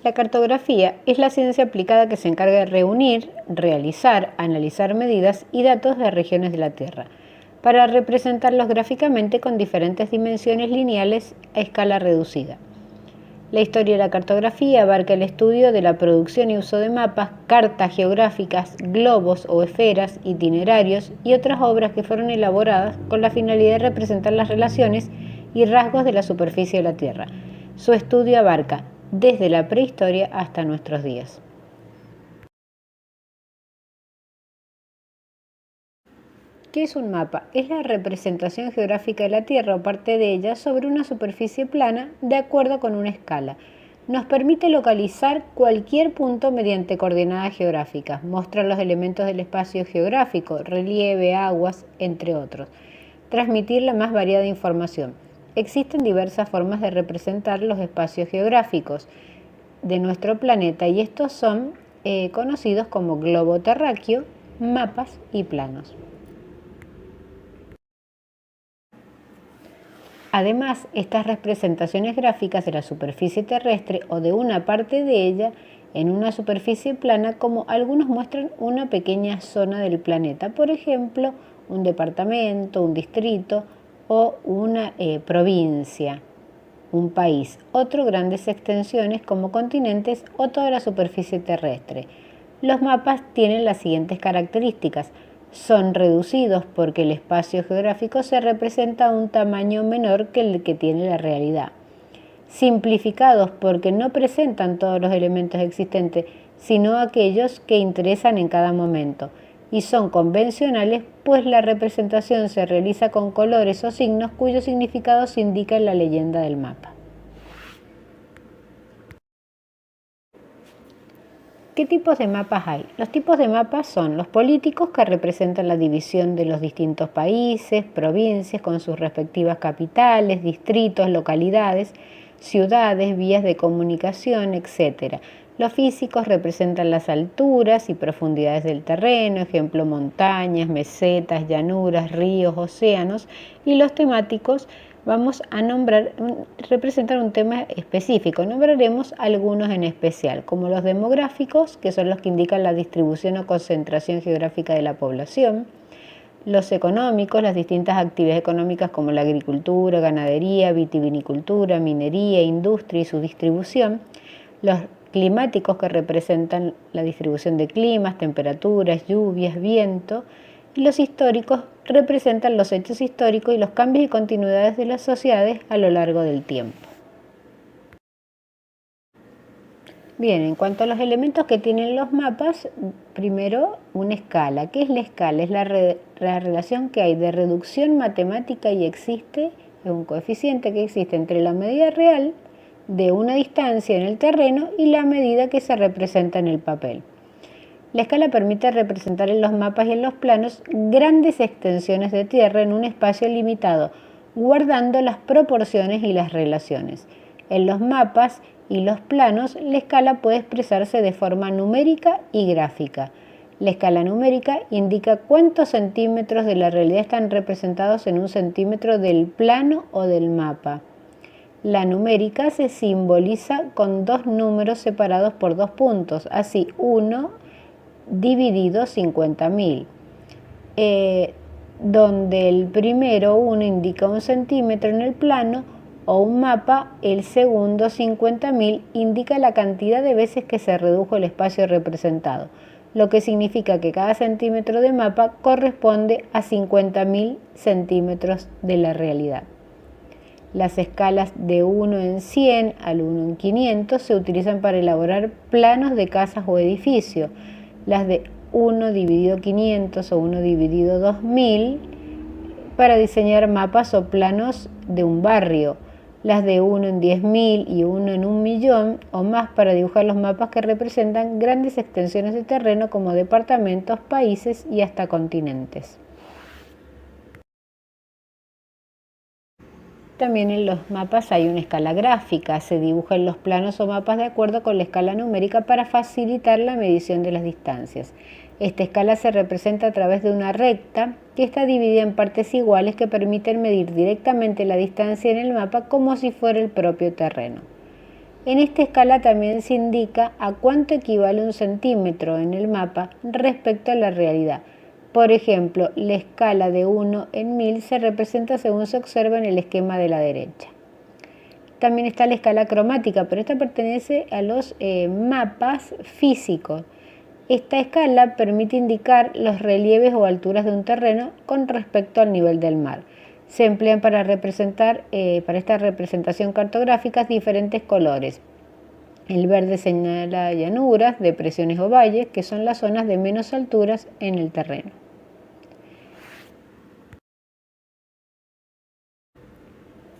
La cartografía es la ciencia aplicada que se encarga de reunir, realizar, analizar medidas y datos de regiones de la Tierra, para representarlos gráficamente con diferentes dimensiones lineales a escala reducida. La historia de la cartografía abarca el estudio de la producción y uso de mapas, cartas geográficas, globos o esferas, itinerarios y otras obras que fueron elaboradas con la finalidad de representar las relaciones y rasgos de la superficie de la Tierra. Su estudio abarca desde la prehistoria hasta nuestros días. ¿Qué es un mapa? Es la representación geográfica de la Tierra o parte de ella sobre una superficie plana de acuerdo con una escala. Nos permite localizar cualquier punto mediante coordenadas geográficas, muestra los elementos del espacio geográfico, relieve, aguas, entre otros. Transmitir la más variada información. Existen diversas formas de representar los espacios geográficos de nuestro planeta y estos son conocidos como globo terráqueo, mapas y planos. Además, estas representaciones gráficas de la superficie terrestre o de una parte de ella en una superficie plana, como algunos muestran una pequeña zona del planeta, por ejemplo, un departamento, un distrito o una provincia, un país. Otro, grandes extensiones como continentes o toda la superficie terrestre. Los mapas tienen las siguientes características. Son reducidos porque el espacio geográfico se representa a un tamaño menor que el que tiene la realidad. Simplificados porque no presentan todos los elementos existentes, sino aquellos que interesan en cada momento. Y son convencionales, pues la representación se realiza con colores o signos cuyos significados indican la leyenda del mapa. ¿Qué tipos de mapas hay? Los tipos de mapas son los políticos, que representan la división de los distintos países, provincias con sus respectivas capitales, distritos, localidades, ciudades, vías de comunicación, etc. Los físicos representan las alturas y profundidades del terreno, ejemplo montañas, mesetas, llanuras, ríos, océanos, y los temáticos vamos a representar un tema específico. Nombraremos algunos en especial, como los demográficos, que son los que indican la distribución o concentración geográfica de la población. Los económicos, las distintas actividades económicas como la agricultura, ganadería, vitivinicultura, minería, industria y su distribución. Los climáticos, que representan la distribución de climas, temperaturas, lluvias, viento. Y los históricos representan los hechos históricos y los cambios y continuidades de las sociedades a lo largo del tiempo. Bien, en cuanto a los elementos que tienen los mapas, primero una escala. ¿Qué es la escala? Es la relación que hay de reducción matemática y existe, es un coeficiente que existe entre la medida real de una distancia en el terreno y la medida que se representa en el papel. La escala permite representar en los mapas y en los planos grandes extensiones de tierra en un espacio limitado, guardando las proporciones y las relaciones. En los mapas y los planos, la escala puede expresarse de forma numérica y gráfica. La escala numérica indica cuántos centímetros de la realidad están representados en un centímetro del plano o del mapa. La numérica se simboliza con dos números separados por dos puntos, así 1 dividido 50.000, donde el primero 1 indica un centímetro en el plano o un mapa, el segundo 50.000 indica la cantidad de veces que se redujo el espacio representado, lo que significa que cada centímetro de mapa corresponde a 50.000 centímetros de la realidad. Las escalas de 1 en 100 al 1 en 500 se utilizan para elaborar planos de casas o edificios. Las de 1 dividido 500 o 1 dividido 2000 para diseñar mapas o planos de un barrio. Las de 1 en 10.000 y 1 en 1.000.000 o más para dibujar los mapas que representan grandes extensiones de terreno como departamentos, países y hasta continentes. También en los mapas hay una escala gráfica, se dibujan los planos o mapas de acuerdo con la escala numérica para facilitar la medición de las distancias. Esta escala se representa a través de una recta que está dividida en partes iguales que permiten medir directamente la distancia en el mapa como si fuera el propio terreno. En esta escala también se indica a cuánto equivale un centímetro en el mapa respecto a la realidad. Por ejemplo, la escala de 1 en 1000 se representa según se observa en el esquema de la derecha. También está la escala cromática, pero esta pertenece a los mapas físicos. Esta escala permite indicar los relieves o alturas de un terreno con respecto al nivel del mar. Se emplean para esta representación cartográfica diferentes colores. El verde señala llanuras, depresiones o valles, que son las zonas de menos alturas en el terreno.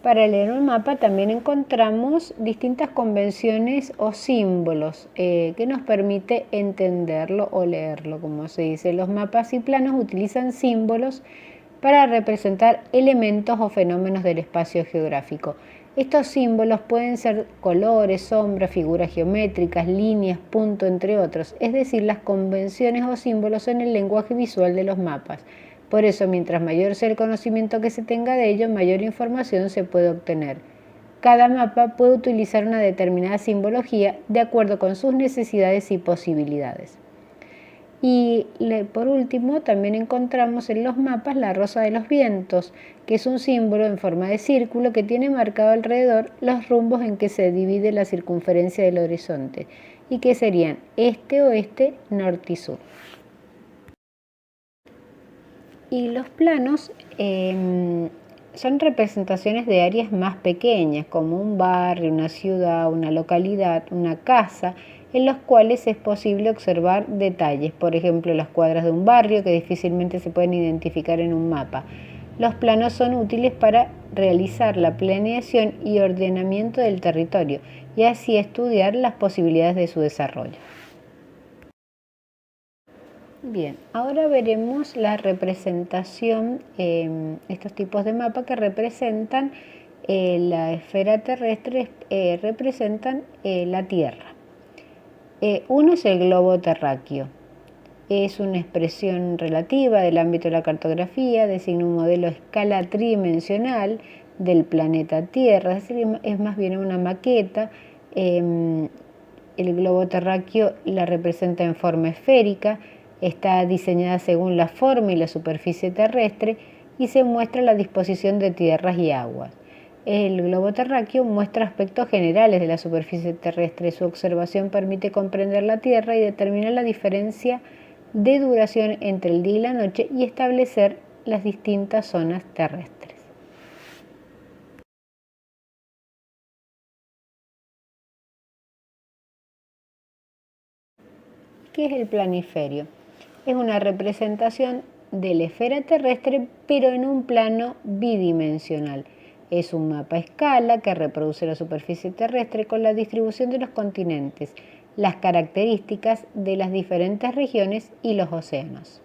Para leer un mapa también encontramos distintas convenciones o símbolos que nos permite entenderlo o leerlo, como se dice. Los mapas y planos utilizan símbolos para representar elementos o fenómenos del espacio geográfico. Estos símbolos pueden ser colores, sombras, figuras geométricas, líneas, puntos, entre otros, es decir, las convenciones o símbolos en el lenguaje visual de los mapas. Por eso, mientras mayor sea el conocimiento que se tenga de ello, mayor información se puede obtener. Cada mapa puede utilizar una determinada simbología de acuerdo con sus necesidades y posibilidades. Y por último, también encontramos en los mapas la rosa de los vientos, que es un símbolo en forma de círculo que tiene marcado alrededor los rumbos en que se divide la circunferencia del horizonte, y que serían este, oeste, norte y sur. Y los planos son representaciones de áreas más pequeñas, como un barrio, una ciudad, una localidad, una casa, en los cuales es posible observar detalles, por ejemplo, las cuadras de un barrio que difícilmente se pueden identificar en un mapa. Los planos son útiles para realizar la planeación y ordenamiento del territorio y así estudiar las posibilidades de su desarrollo. Bien, ahora veremos la representación, estos tipos de mapas que representan la esfera terrestre, representan la Tierra. Uno es el globo terráqueo. Es una expresión relativa del ámbito de la cartografía, designa un modelo a escala tridimensional del planeta Tierra, es decir, es más bien una maqueta. El globo terráqueo la representa en forma esférica, está diseñada según la forma y la superficie terrestre y se muestra la disposición de tierras y aguas. El globo terráqueo muestra aspectos generales de la superficie terrestre. Su observación permite comprender la Tierra y determinar la diferencia de duración entre el día y la noche y establecer las distintas zonas terrestres. ¿Qué es el planiferio? Es una representación de la esfera terrestre, pero en un plano bidimensional. Es un mapa a escala que reproduce la superficie terrestre con la distribución de los continentes, las características de las diferentes regiones y los océanos.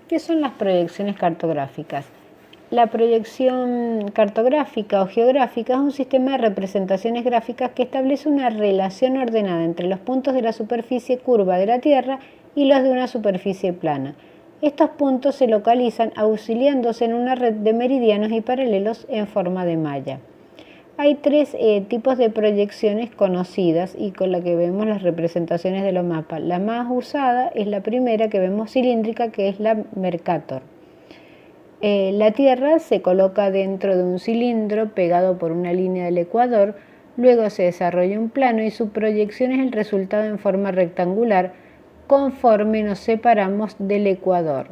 ¿Qué son las proyecciones cartográficas? La proyección cartográfica o geográfica es un sistema de representaciones gráficas que establece una relación ordenada entre los puntos de la superficie curva de la Tierra y los de una superficie plana. Estos puntos se localizan auxiliándose en una red de meridianos y paralelos en forma de malla. Hay tres tipos de proyecciones conocidas y con la que vemos las representaciones de los mapas. La más usada es la primera que vemos cilíndrica, que es la Mercator. La Tierra se coloca dentro de un cilindro pegado por una línea del ecuador, luego se desarrolla un plano y su proyección es el resultado en forma rectangular conforme nos separamos del ecuador.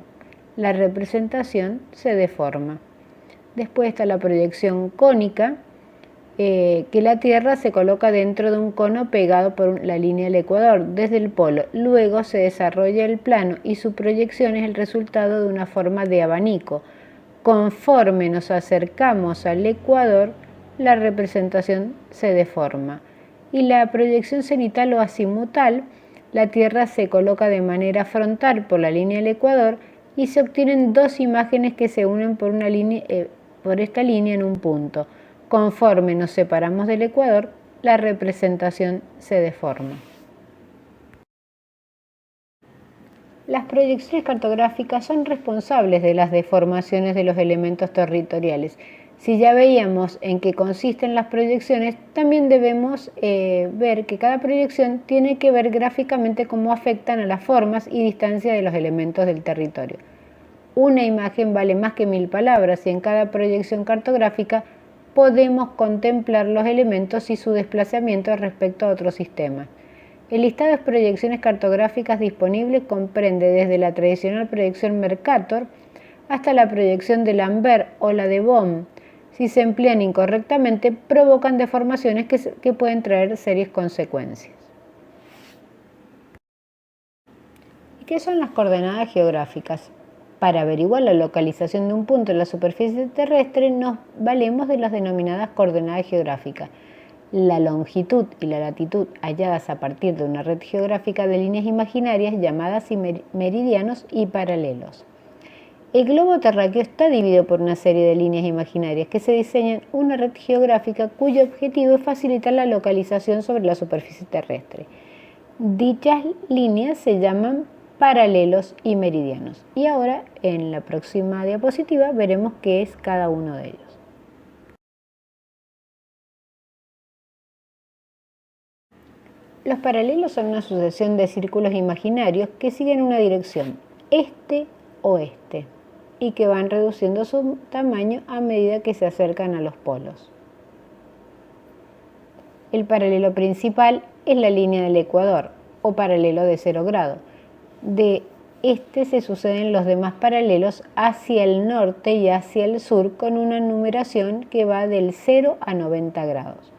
La representación se deforma. Después está la proyección cónica, que la Tierra se coloca dentro de un cono pegado por la línea del ecuador desde el polo. Luego se desarrolla el plano y su proyección es el resultado de una forma de abanico. Conforme nos acercamos al ecuador, la representación se deforma. Y la proyección cenital o azimutal, la Tierra se coloca de manera frontal por la línea del ecuador y se obtienen dos imágenes que se unen por esta línea en un punto. Conforme nos separamos del ecuador, la representación se deforma. Las proyecciones cartográficas son responsables de las deformaciones de los elementos territoriales. Si ya veíamos en qué consisten las proyecciones, también debemos ver que cada proyección tiene que ver gráficamente cómo afectan a las formas y distancia de los elementos del territorio. Una imagen vale más que 1000 palabras y en cada proyección cartográfica podemos contemplar los elementos y su desplazamiento respecto a otro sistema. El listado de proyecciones cartográficas disponibles comprende desde la tradicional proyección Mercator hasta la proyección de Lambert o la de Bohm. Si se emplean incorrectamente, provocan deformaciones que pueden traer serias consecuencias. ¿Y qué son las coordenadas geográficas? Para averiguar la localización de un punto en la superficie terrestre, nos valemos de las denominadas coordenadas geográficas. La longitud y la latitud halladas a partir de una red geográfica de líneas imaginarias llamadas meridianos y paralelos. El globo terráqueo está dividido por una serie de líneas imaginarias que se diseñan una red geográfica cuyo objetivo es facilitar la localización sobre la superficie terrestre. Dichas líneas se llaman paralelos y meridianos. Y ahora, en la próxima diapositiva, veremos qué es cada uno de ellos. Los paralelos son una sucesión de círculos imaginarios que siguen una dirección, este-oeste, y que van reduciendo su tamaño a medida que se acercan a los polos. El paralelo principal es la línea del ecuador, o paralelo de 0 grado. De este se suceden los demás paralelos hacia el norte y hacia el sur con una numeración que va del 0 a 90 grados.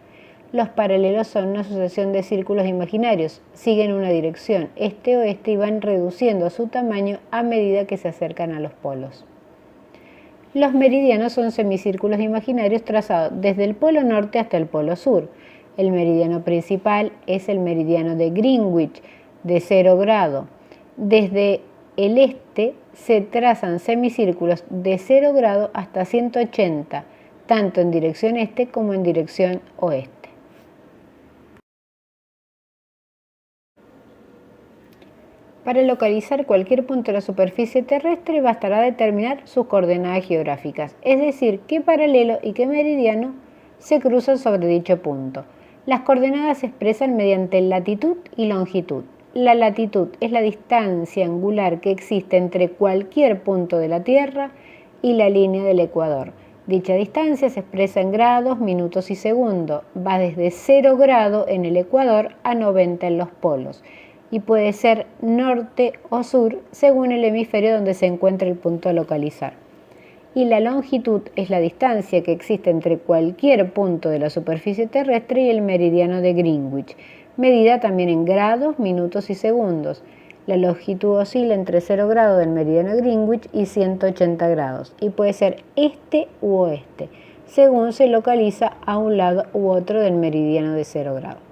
Los paralelos son una sucesión de círculos imaginarios, siguen una dirección, este-oeste, y van reduciendo su tamaño a medida que se acercan a los polos. Los meridianos son semicírculos imaginarios trazados desde el polo norte hasta el polo sur. El meridiano principal es el meridiano de Greenwich, de 0 grado. Desde el este se trazan semicírculos de 0 grado hasta 180, tanto en dirección este como en dirección oeste. Para localizar cualquier punto de la superficie terrestre bastará determinar sus coordenadas geográficas, es decir, qué paralelo y qué meridiano se cruzan sobre dicho punto. Las coordenadas se expresan mediante latitud y longitud. La latitud es la distancia angular que existe entre cualquier punto de la Tierra y la línea del ecuador. Dicha distancia se expresa en grados, minutos y segundos. Va desde 0 grado en el ecuador a 90 en los polos y puede ser norte o sur según el hemisferio donde se encuentre el punto a localizar. Y la longitud es la distancia que existe entre cualquier punto de la superficie terrestre y el meridiano de Greenwich, medida también en grados, minutos y segundos. La longitud oscila entre 0 grados del meridiano de Greenwich y 180 grados y puede ser este u oeste, según se localiza a un lado u otro del meridiano de 0 grados.